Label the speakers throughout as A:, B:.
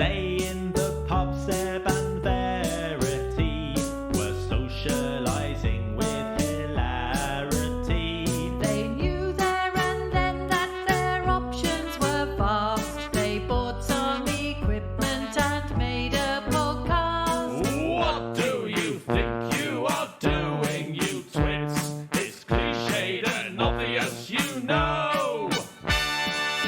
A: day in the pub, Seb and Verity were socialising with hilarity.
B: They knew there and then that their options were vast. They bought some equipment and made a podcast.
A: What do you think you are doing, you twits? It's cliched and obvious, you know.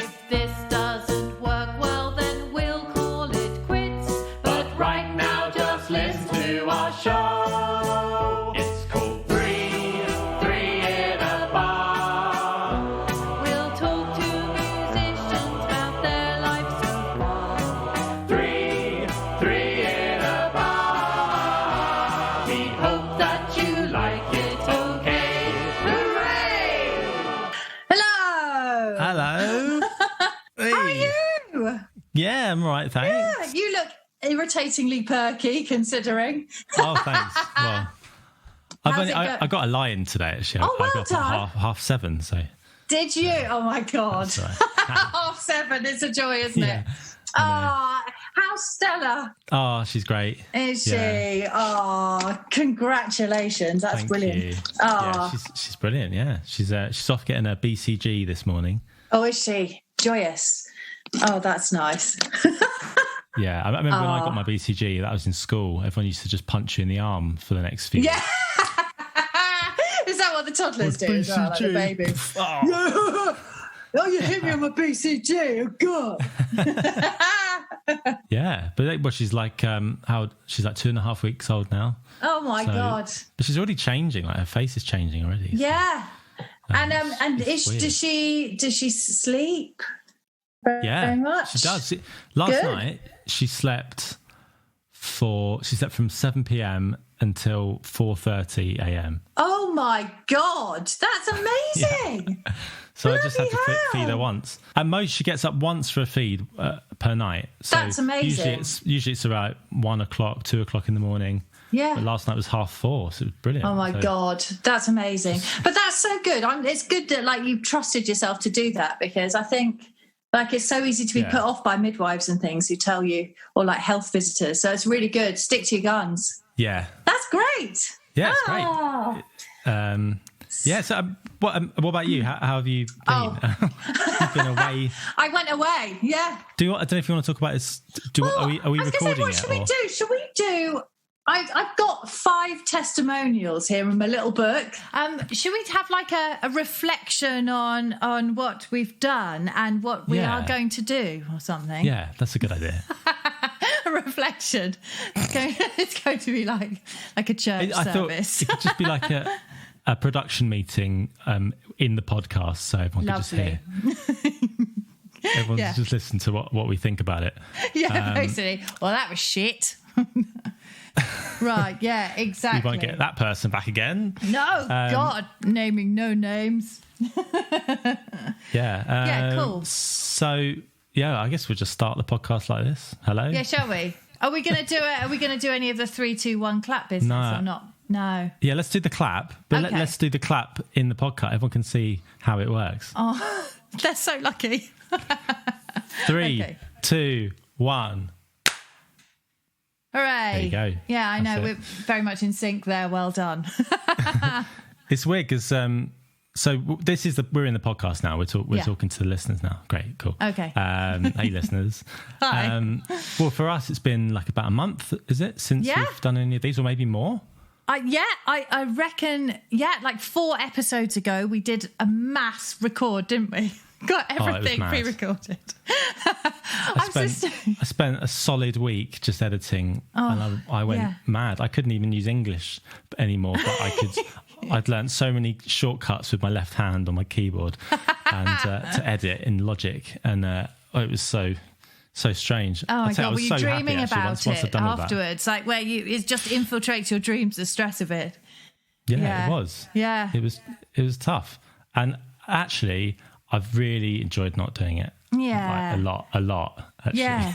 B: If this doesn't work well, then we'll call it quits. But right now, just listen to our show.
A: It's called Three in a Bar.
B: We'll talk to musicians about their lives so far.
A: Three in a bar. We hope that you like it, okay?
B: Hooray! Hello!
C: Hello.
B: How are you?
C: Yeah, I'm all right, thanks.
B: Yeah, you look irritatingly perky, considering.
C: Oh, thanks. Well,
B: How's it go?
C: I got a lie-in today, actually.
B: Oh, well
C: I got
B: done.
C: up at half 7, so...
B: Did you? Oh, my God.
C: That's all right.
B: 7:30, it's a joy, isn't
C: Yeah,
B: it? Oh, how's Stella?
C: Oh, she's great.
B: Is
C: Yeah.
B: she? Oh, congratulations. That's
C: Thank
B: brilliant.
C: you.
B: Oh.
C: Yeah, she's brilliant, yeah. She's off getting a BCG this morning.
B: Oh, is she? Joyous. Oh, that's nice.
C: Yeah, I remember when I got my BCG, that was in school. Everyone used to just punch you in the arm for the next few
B: Yeah. Is that what the toddlers do as well, like the baby?
C: Oh.
B: Oh, you hit me on my BCG. Oh, God.
C: Yeah, but she's like, she's like 2.5 weeks old now.
B: Oh, my God.
C: But she's already changing. Like her face is changing already.
B: Yeah. And
C: it's weird.
B: does she sleep
C: Yeah,
B: very much?
C: she does. Last
B: Good.
C: night she slept from 7 p.m. until 4:30 a.m.
B: Oh my God, that's amazing!
C: So I just had to
B: Bloody
C: feed her
B: hell.
C: once. At most, she gets up once for a feed per night. So
B: That's amazing.
C: Usually it's about 1 o'clock, 2 o'clock in the morning.
B: Yeah.
C: But last night was 4:30, so it was brilliant.
B: Oh my
C: So-
B: God, that's amazing. But that's so good. It's good that like you've trusted yourself to do that, because I think like it's so easy to be
C: Yeah.
B: put off by midwives and things who tell you, or like health visitors. So it's really good. Stick to your guns.
C: Yeah,
B: That's great.
C: yeah, it's
B: Ah.
C: great. Yeah. So, what about you? How have you been?
B: Oh.
C: You've been away.
B: I went away. Yeah.
C: I don't know if you want to talk about this. Are we
B: I was gonna say,
C: recording
B: what
C: it?
B: should we do? Should we do? I've got 5 testimonials here in my little book. Should we have like a reflection on what we've done and what we
C: Yeah.
B: are going to do or something?
C: Yeah, that's a good idea.
B: A reflection. It's going to be like a church
C: I thought
B: service.
C: it could just be like a production meeting in the podcast, so everyone could just
B: Lovely.
C: hear. Everyone
B: Yeah.
C: just listen to what we think about it.
B: Yeah, basically. Well, that was shit. Right, yeah, exactly.
C: We won't get that person back again.
B: No, God, naming no names.
C: Yeah.
B: Yeah, cool.
C: So, yeah, I guess we'll just start the podcast like this. Hello?
B: Yeah, shall we? Are we going to do it? Are we going to do any of the 3, 2, 1 clap business
C: No.
B: or not? No.
C: Yeah, let's do the clap. But
B: Okay.
C: let's do the clap in the podcast. Everyone can see how it works.
B: Oh, they're so lucky.
C: 3,
B: okay.
C: 2, 1.
B: Hooray.
C: There you go.
B: Yeah, I know.
C: That's
B: We're
C: it.
B: very much in sync there. Well done.
C: It's weird because we're in the podcast now. We're
B: Yeah.
C: talking to the listeners now. Great, cool.
B: Okay.
C: Hey, listeners.
B: Hi.
C: Well, for us, it's been like about a month, is it, since
B: Yeah.
C: we've done any of these, or maybe more?
B: I reckon, like 4 episodes ago, we did a mass record, didn't we? Got
C: it was
B: everything
C: mad.
B: pre-recorded.
C: I spent a solid week just editing, and I went
B: yeah.
C: mad. I couldn't even use English anymore, but I'd learned so many shortcuts with my left hand on my keyboard and to edit in Logic, and it was so strange.
B: Oh my
C: I'd say I
B: God,
C: was
B: were you
C: so
B: dreaming
C: happy, actually,
B: about
C: once I'd
B: it
C: done all that.
B: afterwards? Like where it just infiltrates your dreams, the stress of it.
C: Yeah, it was.
B: Yeah.
C: It was tough. And actually, I've really enjoyed not doing it.
B: Yeah.
C: Like, a lot, actually.
B: Yeah.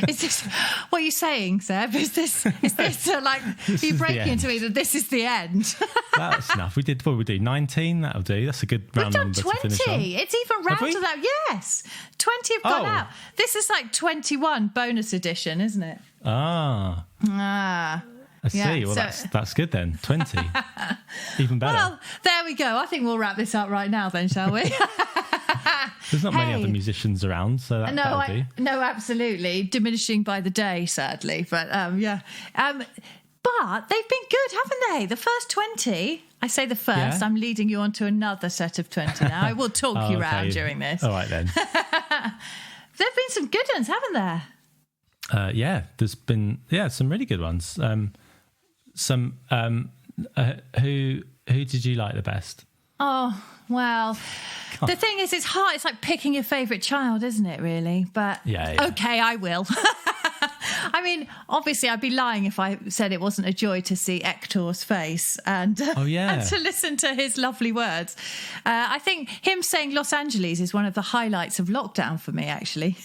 B: Is this what are you saying, Seb? Is this like
C: This
B: you
C: is the
B: breaking into
C: end.
B: me that this is the end?
C: That's enough. We did what we do. 19. That'll do. That's a good
B: We've
C: round
B: done
C: number to finish
B: 20.
C: on.
B: It's even
C: Have we?
B: round to that. Yes, 20 have gone
C: Oh.
B: out. This is like 21 bonus edition, isn't it?
C: Ah, I see.
B: Yeah,
C: Well,
B: so-
C: that's good then. 20. Even better.
B: Well, there we go. I think we'll wrap this up right now then, shall we?
C: There's not many
B: Hey.
C: other musicians around, so that'll do.
B: No, absolutely. Diminishing by the day, sadly. But yeah. But they've been good, haven't they? The first 20, I say the first,
C: Yeah.
B: I'm leading you on to another set of 20 now. I will talk you
C: okay.
B: round during this.
C: All right then.
B: There have been some good ones, haven't there?
C: Yeah, there's been some really good ones. Who did you like the best?
B: Oh, well, the thing is, it's hard. It's like picking your favourite child, isn't it, really? But
C: Yeah.
B: okay, I will. I mean, obviously, I'd be lying if I said it wasn't a joy to see Hector's face and,
C: Oh, yeah.
B: and to listen to his lovely words. I think him saying Los Angeles is one of the highlights of lockdown for me, actually.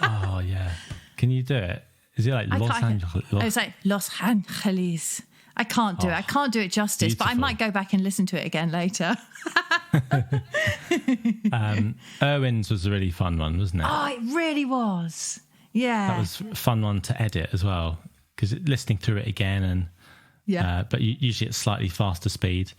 C: Oh yeah. Can you do it? Is it like Los Angeles?
B: It's like Los Angeles. I can't do it. I can't do it justice, but I
C: beautiful.
B: might go back and listen to it again later.
C: Irwin's was a really fun one, wasn't it?
B: Oh, it really was. Yeah.
C: That was a fun one to edit as well, because listening through it again and
B: Yeah.
C: but usually at slightly faster speed.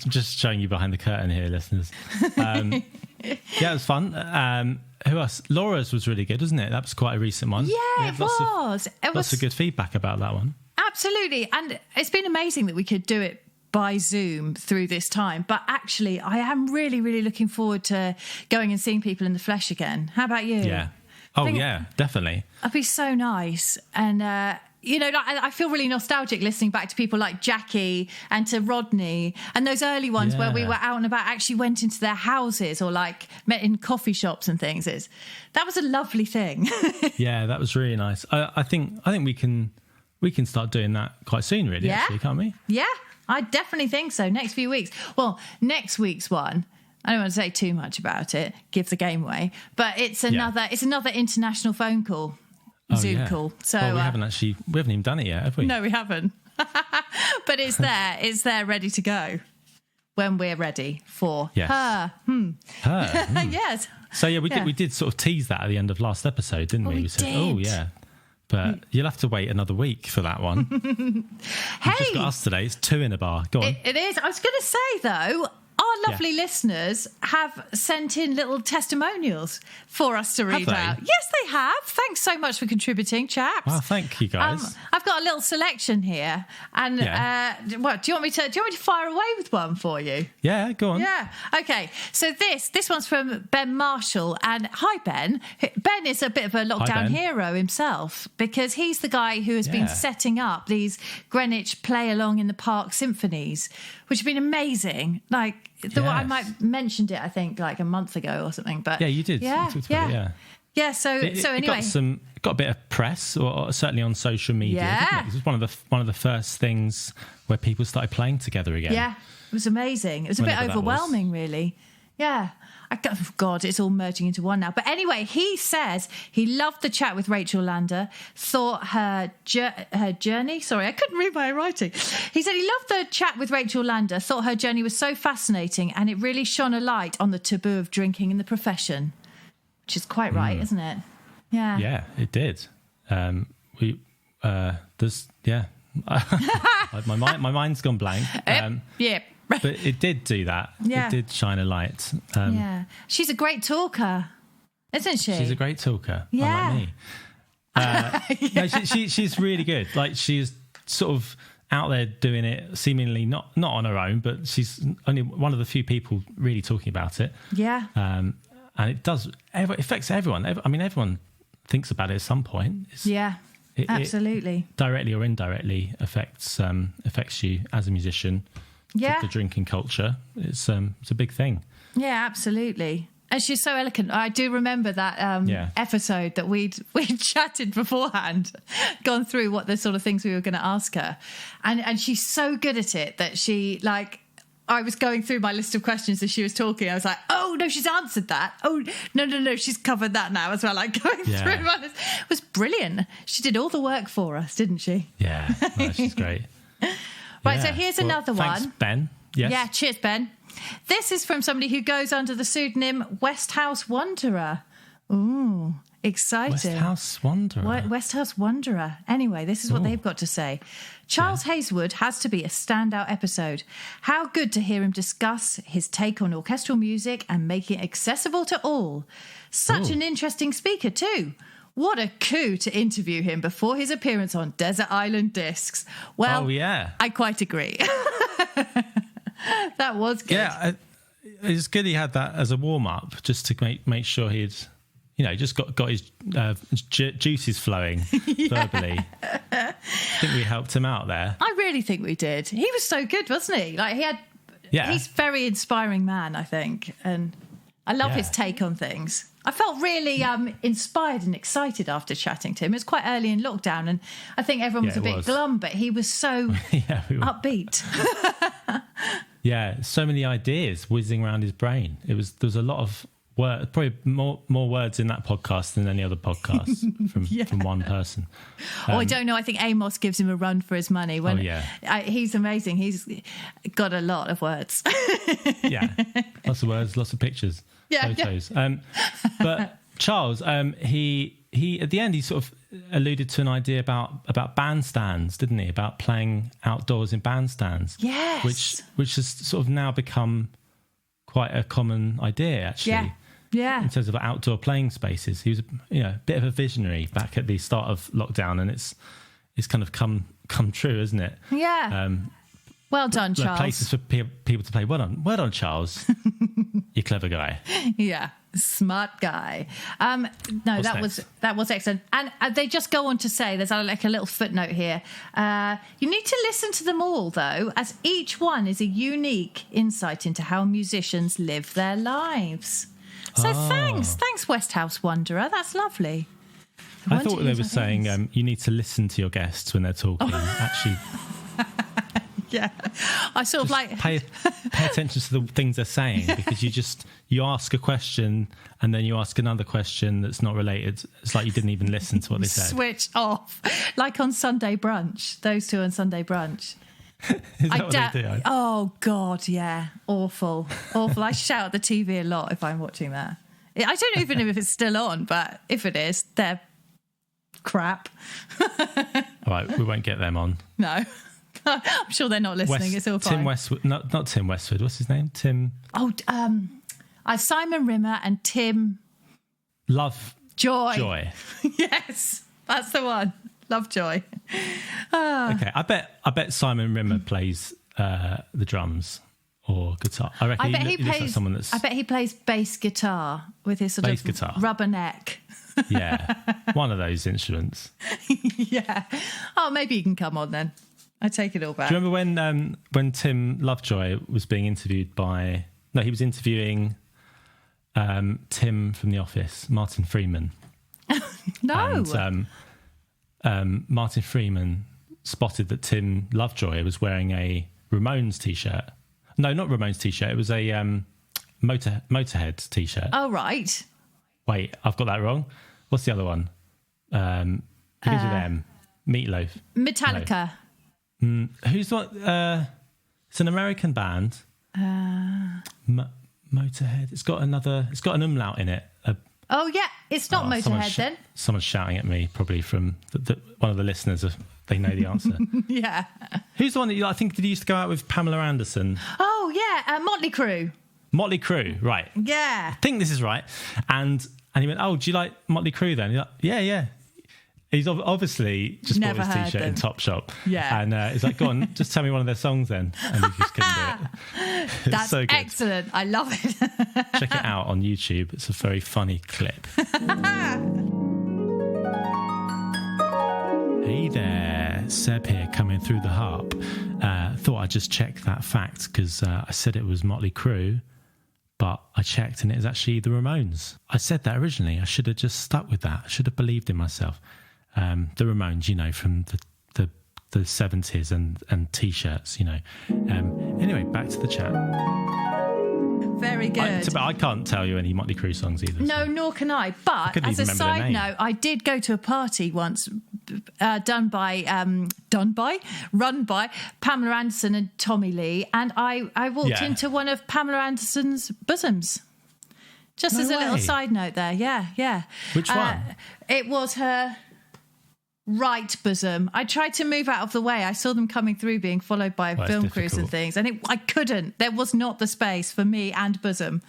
C: Just showing you behind the curtain here, listeners. Yeah, it was fun. Who else? Laura's was really good, wasn't it? That was quite a recent one. We
B: Yeah,
C: had
B: it was.
C: Lots of good feedback about that one.
B: Absolutely. And it's been amazing that we could do it by Zoom through this time. But actually, I am really, really looking forward to going and seeing people in the flesh again. How about you?
C: Yeah. Oh,
B: think-
C: yeah, definitely.
B: That'd be so nice. And, I feel really nostalgic listening back to people like Jackie and to Rodney and those early ones where we
C: Yeah.
B: were out and about, actually went into their houses or like met in coffee shops and things. That was a lovely thing.
C: Yeah, that was really nice. I think we can start doing that quite soon, really,
B: Yeah.
C: actually, can't we?
B: Yeah, I definitely think so. Next few weeks. Well, next week's one, I don't want to say too much about it, give the game away, but it's another international phone call, Zoom
C: yeah.
B: call. So
C: Well, we haven't even done it yet, have we?
B: no, we haven't. But it's there. It's there, ready to go when we're ready for
C: Yes.
B: her. Yes.
C: So yeah, we
B: Yeah.
C: did sort of tease that at the end of last episode, didn't we?
B: we
C: said,
B: did.
C: oh yeah, but you'll have to wait another week for that one. You've just got us today. It's 2 in a bar. Go on.
B: It is. I was going to say, though, our lovely listeners have sent in little testimonials for us to read
C: they?
B: out. Yes, they have. Thanks so much for contributing, chaps.
C: Wow, thank you guys.
B: I've got a little selection here, and
C: Yeah.
B: do you want me to fire away with one for you?
C: Yeah, go on.
B: Yeah. Okay. So this one's from Ben Marshall, and hi Ben. Ben is a bit of a lockdown
C: Ben.
B: hero himself because he's the guy who has been
C: Yeah.
B: setting up these Greenwich play along in the park symphonies, which have been amazing. Like the one I
C: Yes.
B: might mentioned it, I think, like a month ago or something. But
C: Yeah, you did.
B: Yeah,
C: You talked
B: yeah.
C: about it, yeah.
B: Yeah. So
C: It
B: anyway.
C: got a bit of press, or certainly on social media.
B: Yeah.
C: Didn't it? It was one of the first things where people started playing together again.
B: Yeah, it was amazing. It was a bit
C: Whenever that was.
B: overwhelming, really. Yeah. God, it's all merging into one now. But anyway, he says he loved the chat with Rachel Lander, thought her journey... Sorry, I couldn't read my writing. He said he loved the chat with Rachel Lander, thought her journey was so fascinating and it really shone a light on the taboo of drinking in the profession, which is quite right, isn't it? Yeah.
C: Yeah, it did. My mind's gone blank.
B: Yeah.
C: But it did do that.
B: Yeah.
C: It did shine a light.
B: Yeah. She's a great talker, isn't she?
C: She's a great talker.
B: Yeah.
C: Unlike me. No, she's really good. Like, she's sort of out there doing it, seemingly not on her own, but she's only one of the few people really talking about it.
B: Yeah.
C: And it affects everyone. Everyone thinks about it at some point. It
B: Absolutely.
C: directly or indirectly affects you as a musician.
B: Yeah.
C: The drinking culture. It's a big thing.
B: Yeah, absolutely. And she's so eloquent. I do remember that episode that we'd chatted beforehand, gone through what the sort of things we were going to ask her. And she's so good at it that she, like, I was going through my list of questions as she was talking. I was like, oh, no, she's answered that. Oh, no, she's covered that now as well. Like going through my list. It was brilliant. She did all the work for us, didn't she?
C: Yeah, no, she's great.
B: Right, so here's another
C: thanks,
B: one.
C: Ben. Yes.
B: Yeah, cheers, Ben. This is from somebody who goes under the pseudonym Westhouse Wanderer. Ooh, exciting.
C: Westhouse Wanderer.
B: Westhouse Wanderer. Anyway, this is what they've got to say. Charles Hazelwood has to be a standout episode. How good to hear him discuss his take on orchestral music and make it accessible to all. Such an interesting speaker too. What a coup to interview him before his appearance on Desert Island Discs. Well, I quite agree. That was good.
C: Yeah, it's good he had that as a warm-up just to make sure he'd, just got his juices flowing verbally. I think we helped him out there.
B: I really think we did. He was so good, wasn't he? Like he's a very inspiring man, I think. And I love his take on things. I felt really inspired and excited after chatting to him. It was quite early in lockdown and I think everyone was a bit glum, but he was so upbeat.
C: Yeah, so many ideas whizzing around his brain. There was a lot of word, probably more words in that podcast than any other podcast from one person.
B: I don't know. I think Amos gives him a run for his money. He's amazing. He's got a lot of words.
C: Yeah, lots of words, lots of pictures, photos. Yeah. But Charles, he at the end he sort of alluded to an idea about bandstands, didn't he? About playing outdoors in bandstands.
B: Yes.
C: Which has sort of now become quite a common idea, actually.
B: Yeah.
C: In terms of outdoor playing spaces, he was a bit of a visionary back at the start of lockdown, and it's kind of come true, isn't it?
B: Yeah. Well done, Charles.
C: Places for people to play. Well done, Charles. You clever guy.
B: Yeah, smart guy. That was excellent. And they just go on to say, there's like a little footnote here. You need to listen to them all, though, as each one is a unique insight into how musicians live their lives. So thanks, Westhouse Wanderer. That's lovely.
C: I thought they were saying you need to listen to your guests when they're talking. Actually.
B: Yeah, I sort of like
C: pay attention to the things they're saying, because you ask a question and then you ask another question that's not related. It's like you didn't even listen to what they said.
B: Switch off, like on Sunday Brunch. Those two on Sunday Brunch.
C: Is that what they do?
B: Oh God, yeah, awful. I shout at the TV a lot if I'm watching that. I don't even know if it's still on, but if it is, they're crap.
C: All right, we won't get them on.
B: No. I'm sure they're not listening. It's all fine.
C: Tim Westwood, not Tim Westwood. What's his name? Tim.
B: Oh, Simon Rimmer and Tim
C: Lovejoy.
B: Yes, that's the one. Lovejoy.
C: Okay, I bet Simon Rimmer plays the drums or guitar. I reckon he looks like someone that's.
B: I bet he plays bass guitar with his sort of rubber neck.
C: Yeah, one of those instruments.
B: Yeah. Oh, maybe you can come on then. I take it all back.
C: Do you remember when Tim Lovejoy was being interviewed he was interviewing Tim from The Office, Martin Freeman.
B: No.
C: And Martin Freeman spotted that Tim Lovejoy was wearing a Ramones t-shirt. No, not Ramones t-shirt. It was a Motorhead t-shirt.
B: Oh, right.
C: Wait, I've got that wrong. What's the other one? Begins with M. Meatloaf.
B: Metallica.
C: No. Who's what? It's an American band. Motorhead. It's got an umlaut in it.
B: Oh yeah, it's not Motorhead then.
C: Someone's shouting at me, probably from one of the listeners. They know the answer.
B: Yeah.
C: Who's the one that I think did he used to go out with Pamela Anderson?
B: Oh yeah, Motley Crue.
C: Motley Crue, right?
B: Yeah.
C: I think this is right. And he went, "Oh, do you like Motley Crue then?" He's like, "Yeah." He's obviously just bought his t-shirt in Topshop.
B: Yeah.
C: And he's like, "Go on, just tell me one of their songs then." And he just couldn't do it.
B: That's so good. Excellent. I love it.
C: Check it out on YouTube. It's a very funny clip. Hey there, Seb here, coming through the harp. Thought I'd just check that fact because I said it was Motley Crue, but I checked and it was actually the Ramones. I said that originally. I should have just stuck with that. I should have believed in myself. The Ramones, from the the 70s and T-shirts, Anyway, back to the chat.
B: Very good.
C: I can't tell you any Motley Crue songs either.
B: No, nor can I. But as a side note, I did go to a party once run by Pamela Anderson and Tommy Lee, and I walked into one of Pamela Anderson's bosoms. Just as a little side note there. Yeah.
C: Which one?
B: It was her right bosom. I tried to move out of the way. I saw them coming through being followed by film crews and things, and I couldn't. There was not the space for me and bosom.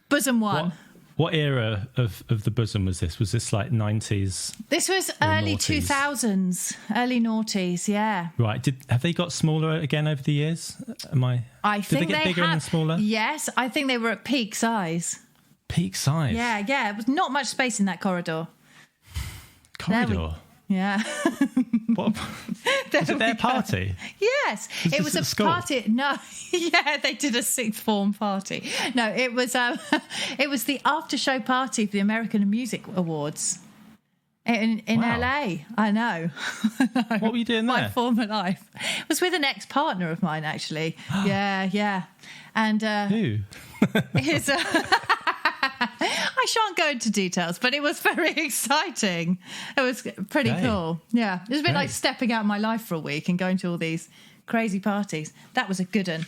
B: Bosom one.
C: What era of the bosom was this? Was this like 90s?
B: This was early
C: noughties?
B: 2000s, early noughties, yeah.
C: Right. Have they got smaller again over the years?
B: I think
C: did they get bigger and smaller?
B: Yes, I think they were at peak size.
C: Peak size?
B: Yeah. It was not much space in that corridor.
C: Corridor?
B: Yeah.
C: What? Was it their party?
B: Yes. It was a
C: school?
B: party. No. Yeah, they did a sixth form party. No, it was the after show party for the American Music Awards in LA. I know.
C: What were you doing there?
B: My former life. It was with an ex-partner of mine, actually. Yeah. And
C: who?
B: His I shan't go into details, but it was very exciting. It was pretty cool. Yeah. It was a bit like stepping out of my life for a week and going to all these crazy parties. That was a good one.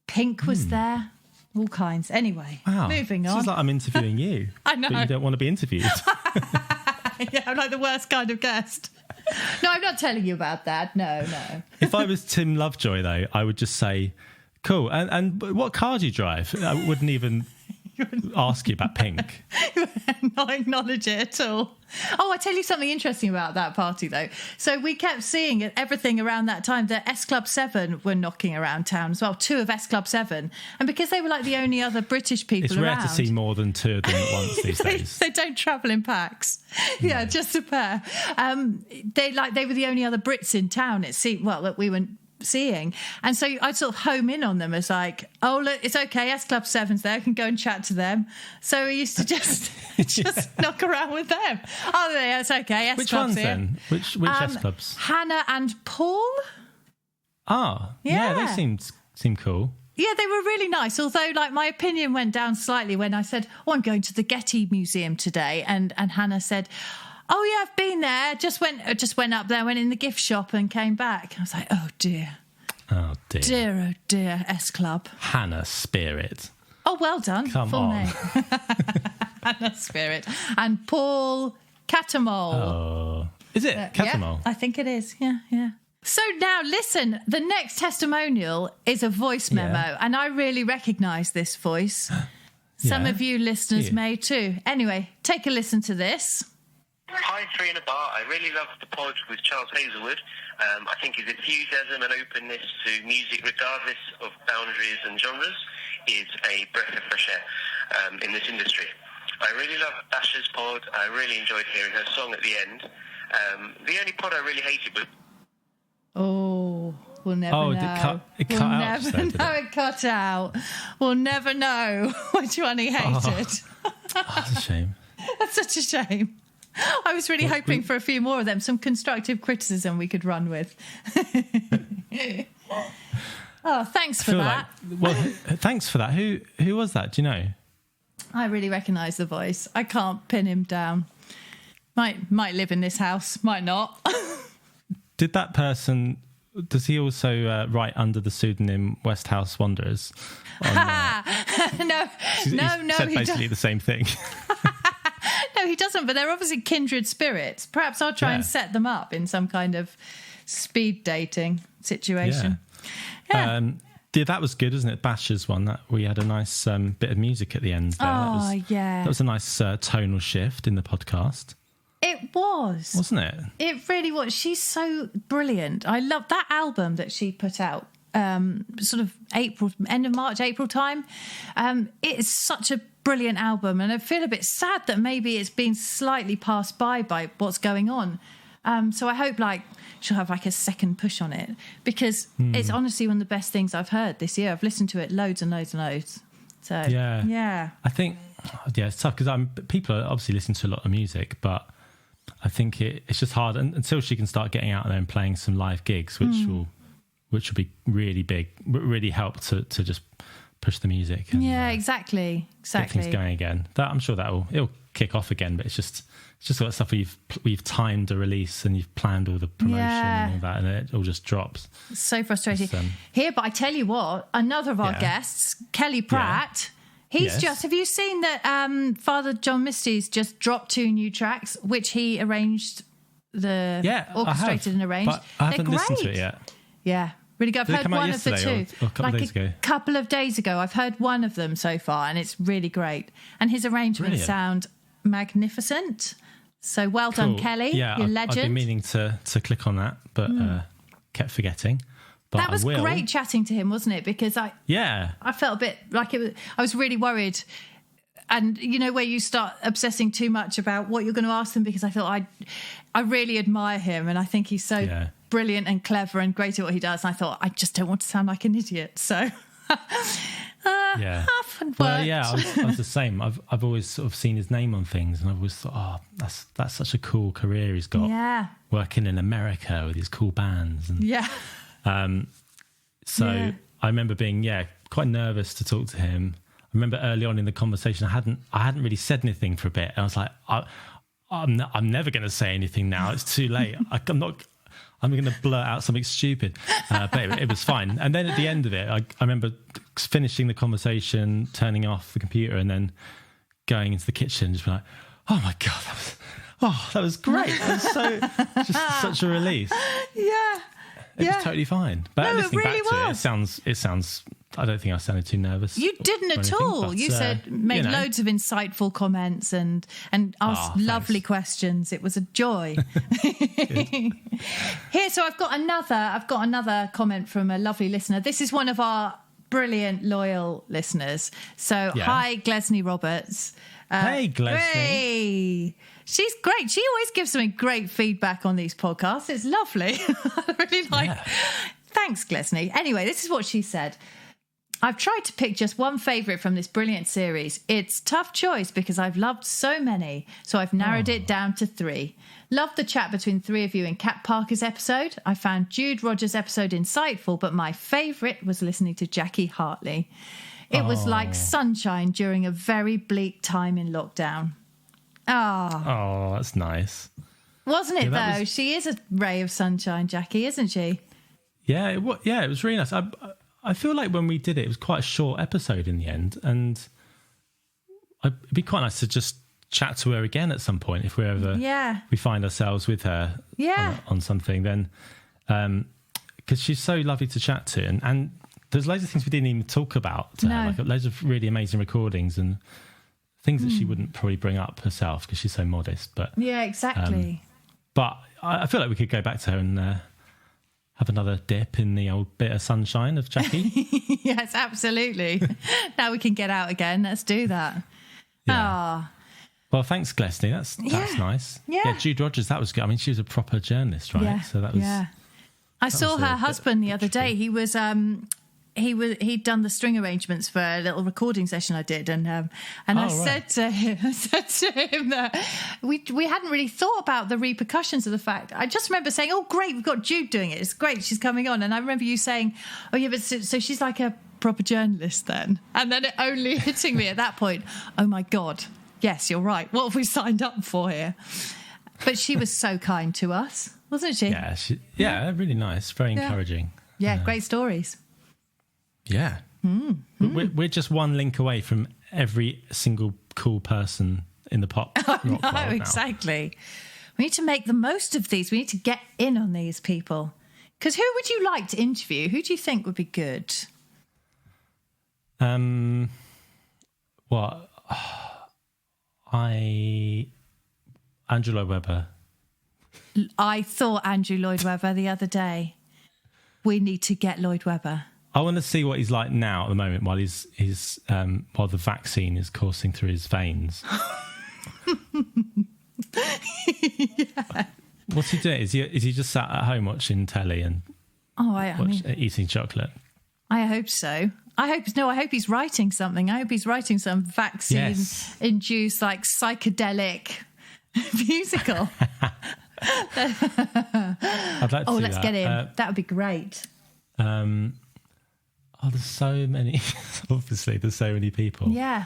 B: Pink was there. All kinds. Anyway, moving on.
C: It's like I'm interviewing you.
B: I know.
C: But you don't want to be interviewed.
B: Yeah, I'm like the worst kind of guest. No, I'm not telling you about that. No.
C: If I was Tim Lovejoy, though, I would just say, cool. And what car do you drive? I wouldn't even ask you about Pink.
B: Not acknowledge it at all. Oh, I tell you something interesting about that party, though. So we kept seeing everything around that time. The S Club 7 were knocking around town as well, 2 of S Club 7. And because they were like the only other British people around...
C: It's rare to see more than 2 of them at once these days.
B: They don't travel in packs. No. Yeah, just a pair. They were the only other Brits in town, it seemed, that we were seeing, and so I'd sort of home in on them as like, oh look, it's okay, S Club 7's there, I can go and chat to them. So we used to just knock around with them. Oh yeah, it's okay, S
C: Which
B: Club's
C: ones
B: here.
C: Then? Which S Clubs?
B: Hannah and Paul.
C: Yeah, they seem cool.
B: Yeah, they were really nice. Although, like, my opinion went down slightly when I said, "Oh, I'm going to the Getty Museum today," and Hannah said, "Oh yeah, I've been there. Just went up there, went in the gift shop and came back." I was like, "Oh dear,
C: oh dear,
B: oh dear, S Club."
C: Hannah Spirit.
B: Oh, well done.
C: Come
B: Full
C: on.
B: name. Hannah Spirit and Paul Catamol.
C: Oh, is it Catamol?
B: Yeah, I think it is. Yeah. So now listen, the next testimonial is a voice memo, and I really recognise this voice. Some of you listeners may too. Anyway, take a listen to this.
D: Hi, 3 in a Bar. I really love the pod with Charles Hazelwood. I think his enthusiasm and openness to music, regardless of boundaries and genres, is a breath of fresh air in this industry. I really love Asha's pod. I really enjoyed hearing her song at the end. The only pod I really hated was...
B: Oh, we'll never know.
C: It cut out.
B: Never know. It cut out. We'll never know which one he hated.
C: That's a shame.
B: That's such a shame. I was really hoping for a few more of them, some constructive criticism we could run with. Oh, thanks for that.
C: Thanks for that. Who was that? Do you know?
B: I really recognise the voice. I can't pin him down. Might live in this house, might not.
C: Did that person... Does he also write under the pseudonym West House Wanderers? No,
B: he
C: said basically
B: doesn't.
C: the same thing.
B: No, he doesn't, but they're obviously kindred spirits. Perhaps I'll try and set them up in some kind of speed dating situation.
C: Yeah. That was good, isn't it? Bash's one. That we had a nice bit of music at the end there. That was a nice tonal shift in the podcast.
B: It was.
C: Wasn't it?
B: It really was. She's so brilliant. I love that album that she put out sort of end of March, April time. It is such a brilliant album, and I feel a bit sad that maybe it's been slightly passed by what's going on. So I hope she'll have a second push on it, because it's honestly one of the best things I've heard this year. I've listened to it loads and loads and loads. So yeah.
C: I think it's tough because people are obviously listening to a lot of music, but I think it's just hard until she can start getting out there and playing some live gigs, which will be really big, really help to just push the music. And,
B: exactly.
C: Get things going again. That I'm sure it'll kick off again, but it's just all that stuff where you've timed a release and you've planned all the promotion and all that, and it all just drops.
B: It's so frustrating. Here, but I tell you what, another of our guests, Kelly Pratt. He's have you seen that Father John Misty's just dropped 2 new tracks, which he arranged, orchestrated and arranged.
C: But I haven't listened to it yet.
B: Yeah, really good. I've heard one of the 2.
C: Or a couple of days ago.
B: Couple of days ago. I've heard one of them so far, and it's really great. And his arrangements sound magnificent. So well done, Kelly.
C: Yeah,
B: you're legend.
C: I've been meaning to click on that, but kept forgetting. But
B: that was great chatting to him, wasn't it? Because I felt a bit like it was. I was really worried, and you know where you start obsessing too much about what you're going to ask them, because I thought I really admire him, and I think he's so brilliant and clever and great at what he does. And I thought I just don't want to sound like an idiot, so. Half and
C: well, I was the same. I've always sort of seen his name on things, and I've always thought, that's such a cool career he's got.
B: Yeah,
C: working in America with his cool bands. And, I remember being quite nervous to talk to him. I remember early on in the conversation, I hadn't really said anything for a bit, and I was like, I'm never going to say anything now. It's too late. I'm going to blurt out something stupid. But it was fine. And then at the end of it, I remember finishing the conversation, turning off the computer, and then going into the kitchen, just being like, oh my God, that was great. That was just such a release.
B: Yeah.
C: It was totally fine. But listening
B: really
C: back to it sounds, I don't think I sounded too nervous.
B: You didn't at all. You made loads of insightful comments and asked lovely questions. It was a joy. Here, so I've got another comment from a lovely listener. This is one of our brilliant, loyal listeners. So, hi, Glesney Roberts.
C: Hey, Glesney.
B: Hey. She's great. She always gives some great feedback on these podcasts. It's lovely. I really like. Thanks, Glesney. Anyway, this is what she said. I've tried to pick just one favourite from this brilliant series. It's a tough choice because I've loved so many, so I've narrowed it down to 3. Loved the chat between 3 of you in Kat Parker's episode. I found Jude Rogers' episode insightful, but my favourite was listening to Jackie Hartley. It was like sunshine during a very bleak time in lockdown.
C: Oh, that's nice.
B: Wasn't it, though? She is a ray of sunshine, Jackie, isn't she?
C: Yeah, it was really nice. I feel like when we did it, it was quite a short episode in the end, and it'd be quite nice to just chat to her again at some point if we find ourselves with her on something. Then, because she's so lovely to chat to, and there's loads of things we didn't even talk about to her, like loads of really amazing recordings and things that she wouldn't probably bring up herself because she's so modest. But
B: exactly.
C: But I feel like we could go back to her and have another dip in the old bit of sunshine of Jackie.
B: Yes, absolutely. Now we can get out again. Let's do that.
C: Yeah. Well, thanks, Glesney. That's nice. Yeah, Jude Rogers, that was good. I mean, she was a proper journalist, right?
B: Yeah.
C: So that was. Yeah.
B: I saw her husband the other day. He was he'd done the string arrangements for a little recording session I did, and I said to him that we hadn't really thought about the repercussions of the fact. I just remember saying, "Oh, great, we've got Jude doing it. It's great, she's coming on." And I remember you saying, "Oh, yeah, but so she's like a proper journalist then." And then it only hitting me at that point, "Oh my God, yes, you're right. What have we signed up for here?" But she was so kind to us, wasn't she?
C: Yeah, really nice, very encouraging.
B: Yeah, great stories.
C: Yeah. We're just one link away from every single cool person in the pop rock world now.
B: Exactly. We need to make the most of these. We need to get in on these people. Because who would you like to interview? Who do you think would be good?
C: Andrew Lloyd Webber.
B: I thought Andrew Lloyd Webber the other day. We need to get Lloyd Webber.
C: I want to see what he's like now at the moment while while the vaccine is coursing through his veins. What's he doing? Is he just sat at home watching telly and eating chocolate?
B: I hope so. I hope he's writing something. I hope he's writing some vaccine-induced, like, psychedelic musical.
C: I'd like to see
B: let's
C: that.
B: get him. That would be great.
C: There's so many. Obviously, there's so many people.
B: Yeah.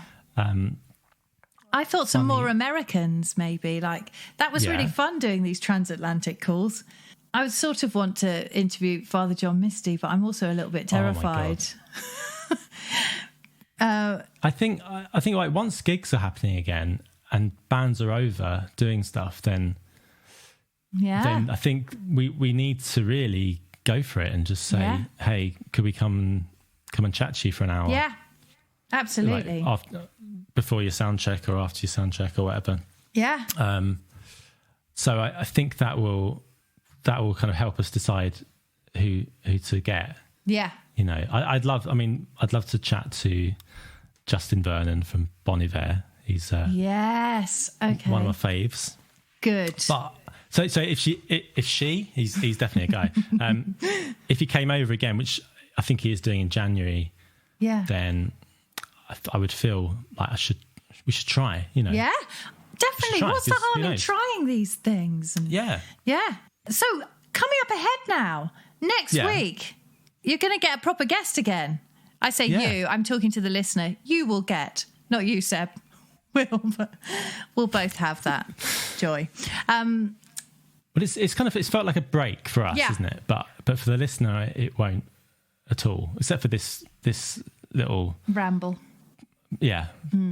B: I thought some more Americans, maybe. Like, that was really fun doing these transatlantic calls. I would sort of want to interview Father John Misty, but I'm also a little bit terrified.
C: I think like once gigs are happening again and bands are over doing stuff, then I think we need to really go for it and just say, hey, could we come and chat to you for an hour?
B: Yeah, absolutely.
C: Like before your sound check or after your sound check or whatever.
B: Yeah.
C: So I think that will kind of help us decide who to get.
B: Yeah.
C: You know, I'd love to chat to Justin Vernon from Bon Iver. He's
B: yes, okay,
C: one of my faves.
B: Good.
C: But so he's definitely a guy. If he came over again, which I think he is doing in January, then I would feel like we should try. You know,
B: yeah, definitely. What's the harm in trying these things? And yeah. So coming up ahead now, next week, you're going to get a proper guest again. I say you, I'm talking to the listener. You will get, not you, Seb. We'll both have that joy.
C: But it's felt like a break for us, isn't it? But for the listener, it won't at all, except for this little
B: ramble.
C: Yeah.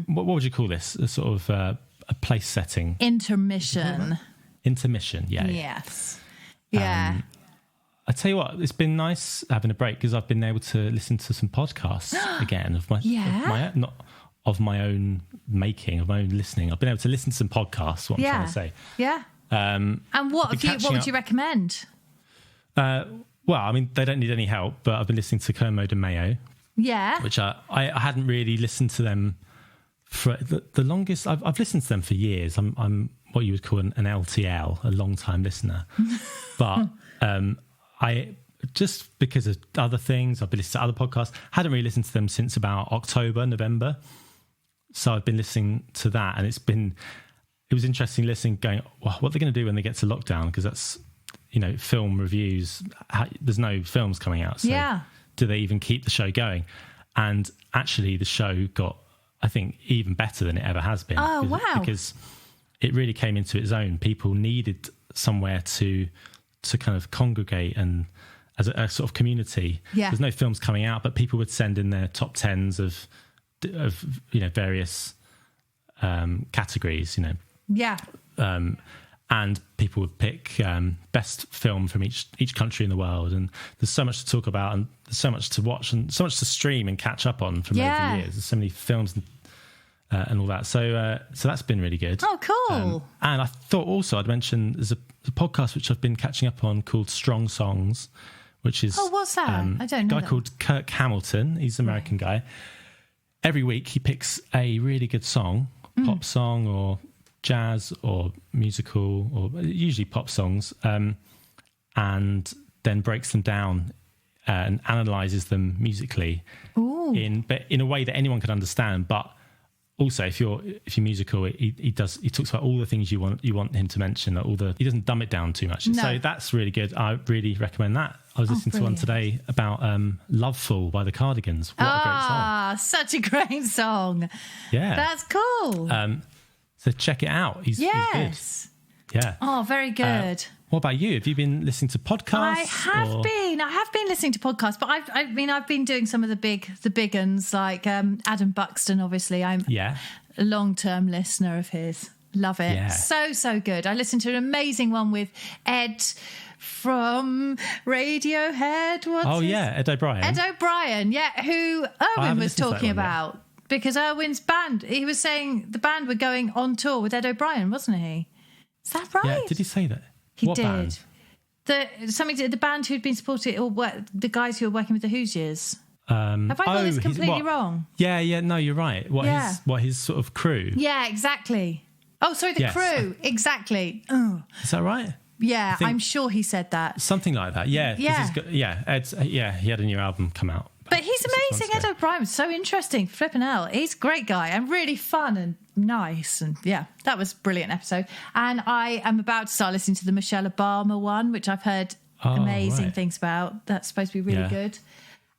C: What would you call this? A sort of a place setting.
B: Intermission.
C: Intermission. Yeah.
B: Yes. Yeah.
C: I tell you what, it's been nice having a break because I've been able to listen to some podcasts again of my own making, of my own listening. I've been able to listen to some podcasts. What I'm trying to say.
B: Yeah. And what would you recommend?
C: Well, I mean, they don't need any help, but I've been listening to Kermode and Mayo.
B: Yeah.
C: Which I hadn't really listened to them for the longest. I've listened to them for years. I'm what you would call an LTL, a long time listener. But I just because of other things, I've been listening to other podcasts. Hadn't really listened to them since about October, November. So I've been listening to that, and it was interesting listening, going, well, what are they going to do when they get to lockdown? Because that's, you know, film reviews. There's no films coming out. So do they even keep the show going? And actually, the show got, I think, even better than it ever has been.
B: Oh, wow.
C: Because it really came into its own. People needed somewhere to kind of congregate and as a sort of community.
B: Yeah.
C: There's no films coming out, but people would send in their top 10s of you know, various categories, you know.
B: Yeah.
C: And people would pick best film from each country in the world, and there's so much to talk about, and there's so much to watch, and so much to stream and catch up on from over the years. There's so many films and all that. So that's been really good.
B: Oh, cool.
C: And I thought also I'd mention there's a podcast which I've been catching up on called Strong Songs, which is
B: what's that? I don't know.
C: A guy called Kirk Hamilton. He's an American guy. Every week he picks a really good song, pop song or jazz or musical, or usually pop songs, and then breaks them down and analyzes them musically in a way that anyone can understand. But also, if you're musical, he talks about all the things you want him to mention. He doesn't dumb it down too much. No. So that's really good. I really recommend that. I was listening to one today about "Loveful" by the Cardigans. What a great song!
B: Such a great song.
C: Yeah,
B: that's cool.
C: So check it out. He's good. Yeah.
B: Oh, very good.
C: What about you? Have you been listening to podcasts?
B: I have been listening to podcasts, but I've been doing some of the big ones, like Adam Buxton. Obviously, I'm a long-term listener of his. Love it. Yeah. So good. I listened to an amazing one with Ed from Radiohead.
C: Ed O'Brien.
B: Ed O'Brien, who Erwin was talking about. Because Erwin's band, he was saying the band were going on tour with Ed O'Brien, wasn't he? Is that right?
C: Yeah, did he say that?
B: He did. The band who'd been supporting, or the guys who were working with the Hoosiers. Have I got this completely wrong?
C: Yeah, no, you're right. His sort of crew?
B: Yeah, exactly. Oh, sorry, the crew. Exactly. Oh.
C: Is that right?
B: Yeah, I'm sure he said that.
C: Something like that. Yeah. He had a new album come out
B: But he's
C: 6 months
B: amazing.
C: ago.
B: Ed O'Brien was so interesting. Flipping out. He's a great guy and really fun and nice. And yeah, that was a brilliant episode. And I am about to start listening to the Michelle Obama one, which I've heard amazing
C: right.
B: things about. That's supposed to be really good.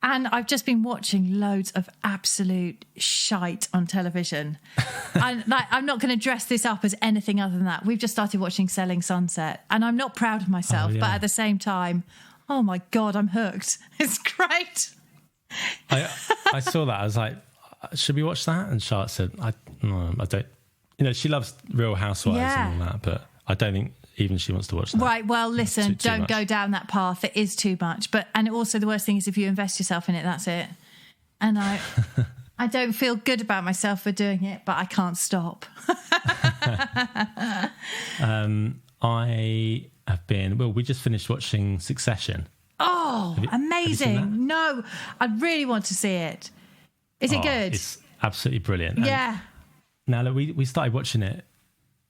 B: And I've just been watching loads of absolute shite on television. I'm not going to dress this up as anything other than that. We've just started watching Selling Sunset, and I'm not proud of myself, but at the same time, oh my God, I'm hooked. It's great.
C: I saw that. I was like, should we watch that? And Charlotte said, no, I don't. You know, she loves Real Housewives and all that, but I don't think even she wants to watch that.
B: Right, well, listen,
C: too
B: don't
C: much.
B: go down that path. It is too much. And also the worst thing is if you invest yourself in it, that's it. And I don't feel good about myself for doing it, but I can't stop.
C: I have been, we just finished watching Succession.
B: Oh, amazing.
C: Have you seen that?
B: No, I really want to see it. Is it good?
C: It's absolutely brilliant. And
B: yeah.
C: now, look, we started watching it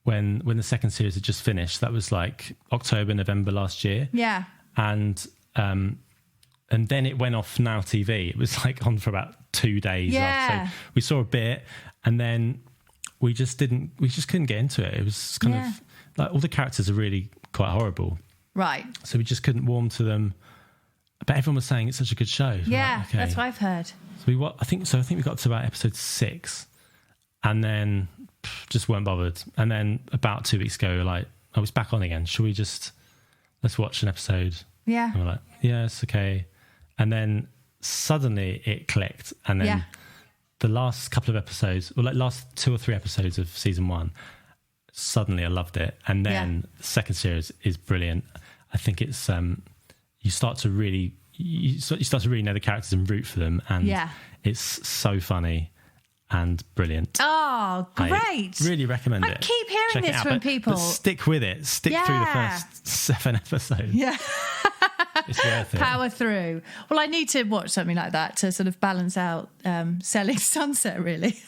C: when the second series had just finished. That was like October, November last year.
B: Yeah.
C: And then it went off Now TV. It was like on for about 2 days.
B: Yeah.
C: So we saw a bit, and then we just couldn't get into it. It was kind of like all the characters are really quite horrible.
B: Right.
C: So we just couldn't warm to them. But everyone was saying it's such a good show. So
B: Yeah,
C: like, okay.
B: that's what I've heard.
C: So I think we got to about episode 6, and then just weren't bothered. And then about 2 weeks ago, like, it's back on again. Should we let's watch an episode?
B: Yeah.
C: And we're like, yeah, it's okay. And then suddenly it clicked, and then the last couple of episodes, or like last 2 or 3 episodes of season 1, suddenly I loved it. And then the second series is brilliant. I think it's you start to really know the characters and root for them, and it's so funny and brilliant.
B: Oh, great.
C: I really recommend it.
B: I keep hearing
C: Check it
B: this
C: out,
B: from
C: but
B: people.
C: Stick with it. Stick through the first 7 episodes.
B: Yeah.
C: It's worth it.
B: Power through. Well, I need to watch something like that to sort of balance out Selling Sunset, really.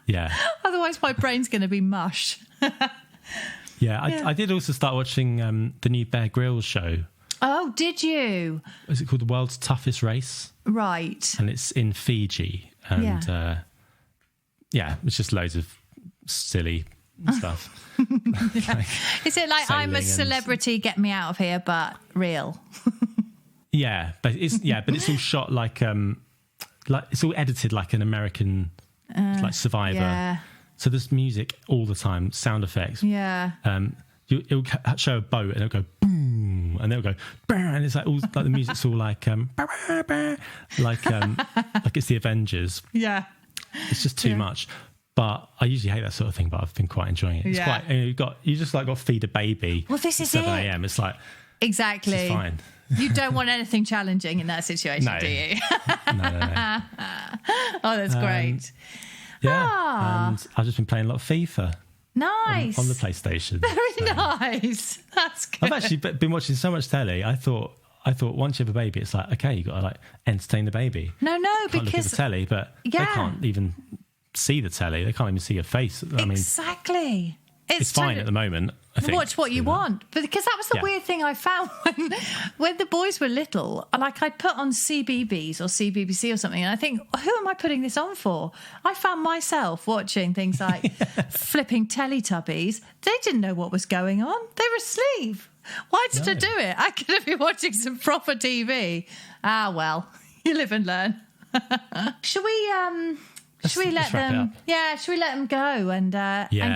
C: Yeah.
B: Otherwise, my brain's going to be mush.
C: I did also start watching the new Bear Grylls show.
B: Oh, did you?
C: Is it called The World's Toughest Race?
B: Right.
C: And it's in Fiji. And it's just loads of silly stuff.
B: Is it like I'm a
C: sailing
B: celebrity, get me out of here, but real?
C: but it's all shot like it's all edited like an American like Survivor.
B: Yeah.
C: So there's music all the time, sound effects.
B: Yeah.
C: It'll show a boat and it'll go boom, and it'll go bah, and it's like all like the music's all like like it's the Avengers.
B: Yeah.
C: It's just too much. But I usually hate that sort of thing, but I've been quite enjoying it. It's quite, you just got to feed a baby.
B: Well, this is
C: 7
B: it.
C: a.m. It's like,
B: exactly.
C: it's fine.
B: You don't want anything challenging in that situation,
C: No.
B: do you?
C: No.
B: Oh, that's great.
C: Yeah. And I've just been playing a lot of FIFA.
B: Nice.
C: On the PlayStation.
B: Very nice. That's good.
C: I've actually been watching so much telly. I thought once you have a baby, it's like, okay, you got to like entertain the baby.
B: No,
C: Can't look at
B: because
C: the telly, but they can't even see the telly. They can't even see your face. I mean,
B: exactly.
C: it's fine at the moment. I think.
B: Watch what you want. But because that was the weird thing I found when the boys were little. Like I'd put on CBBS or CBBC or something, and I think, who am I putting this on for? I found myself watching things like flipping Teletubbies. They didn't know what was going on. They were asleep. Why did I do it? I could have been watching some proper TV. Ah, well, you live and learn. Should we let them? Yeah, should we let them go and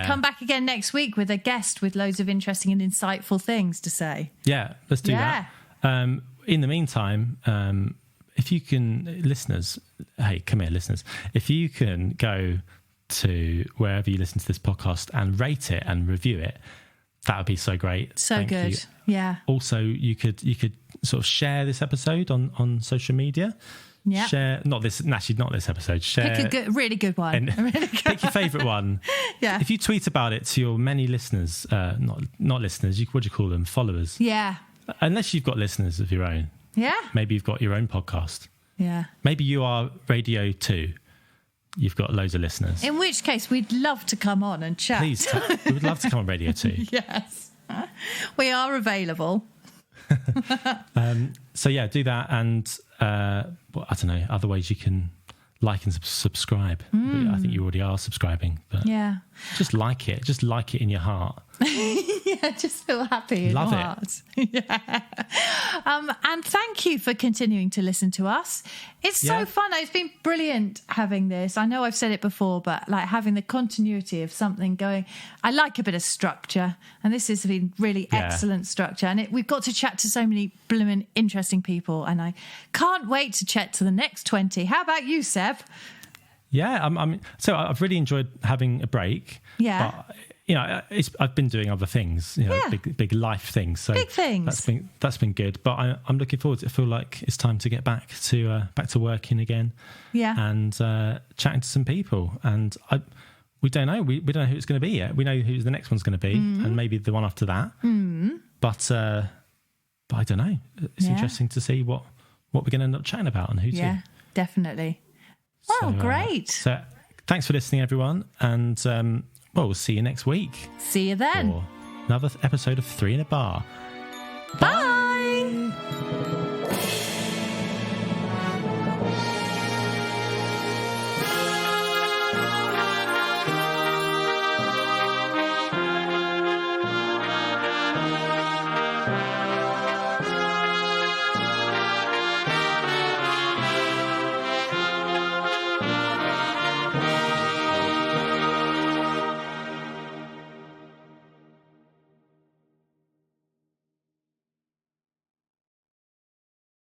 B: come back again next week with a guest with loads of interesting and insightful things to say?
C: Yeah, let's do that. In the meantime, if you can, listeners, hey, come here, listeners. If you can go to wherever you listen to this podcast and rate it and review it, that would be so great.
B: So good. You. Yeah.
C: Also, you could sort of share this episode on social media.
B: Yeah.
C: Share not this episode. Share
B: pick a really good one.
C: Pick your favourite one.
B: Yeah.
C: If you tweet about it to your many listeners, not listeners, what do you call them? Followers.
B: Yeah.
C: Unless you've got listeners of your own.
B: Yeah.
C: Maybe you've got your own podcast.
B: Yeah.
C: Maybe you are Radio 2. You've got loads of listeners.
B: In which case, we'd love to come on and chat.
C: Please, we would love to come on Radio 2.
B: Yes. We are available.
C: So yeah, do that, and well, I don't know, other ways you can like and subscribe. I think you already are subscribing, but
B: Yeah.
C: just like it. Just like it in your heart.
B: Yeah, just feel happy in
C: Love
B: your
C: it.
B: heart. Yeah. And thank you for continuing to listen to us. It's so
C: Yeah.
B: fun. It's been brilliant having this. I know I've said it before, but like having the continuity of something going. I like a bit of structure, and this has been really
C: Yeah.
B: excellent structure. And we've got to chat to so many blooming interesting people, and I can't wait to chat to the next 20. How about you, Seb?
C: Yeah, so I've really enjoyed having a break.
B: Yeah.
C: But, I've been doing other things,
B: Yeah.
C: big life things. So
B: Big things.
C: That's been good. But I'm looking forward to it. I feel like it's time to get back to working again.
B: Yeah.
C: And chatting to some people. And we don't know. We don't know who it's going to be yet. We know who the next one's going to be, and maybe the one after that. But I don't know. It's
B: Yeah.
C: interesting to see what we're going to end up chatting about and who
B: Yeah,
C: to.
B: definitely. Oh, great.
C: So thanks for listening, everyone. And we'll see you next week
B: See you then.
C: for another episode of 3 in a Bar.
B: Bye.